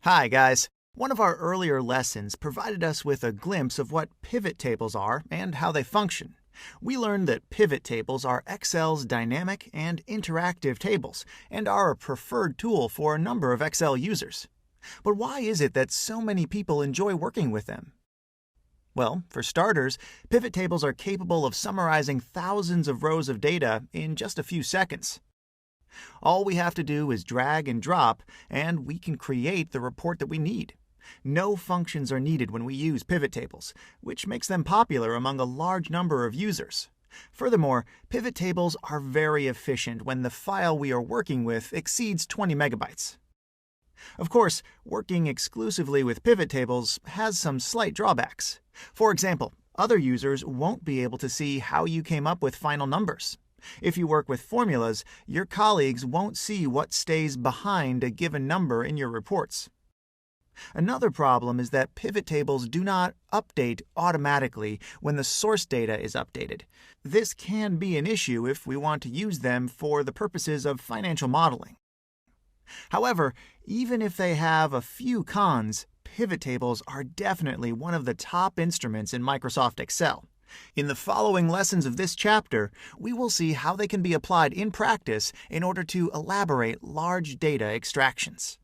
Hi guys! One of our earlier lessons provided us with a glimpse of what pivot tables are and how they function. We learned that pivot tables are Excel's dynamic and interactive tables and are a preferred tool for a number of Excel users. But why is it that so many people enjoy working with them? Well, for starters, pivot tables are capable of summarizing thousands of rows of data in just a few seconds. All we have to do is drag and drop, and we can create the report that we need. No functions are needed when we use pivot tables, which makes them popular among a large number of users. Furthermore, pivot tables are very efficient when the file we are working with exceeds 20 megabytes. Of course, working exclusively with pivot tables has some slight drawbacks. For example, other users won't be able to see how you came up with final numbers. If you work with formulas, your colleagues won't see what stays behind a given number in your reports. Another problem is that pivot tables do not update automatically when the source data is updated. This can be an issue if we want to use them for the purposes of financial modeling. However, even if they have a few cons, pivot tables are definitely one of the top instruments in Microsoft Excel. In the following lessons of this chapter, we will see how they can be applied in practice in order to elaborate large data extractions.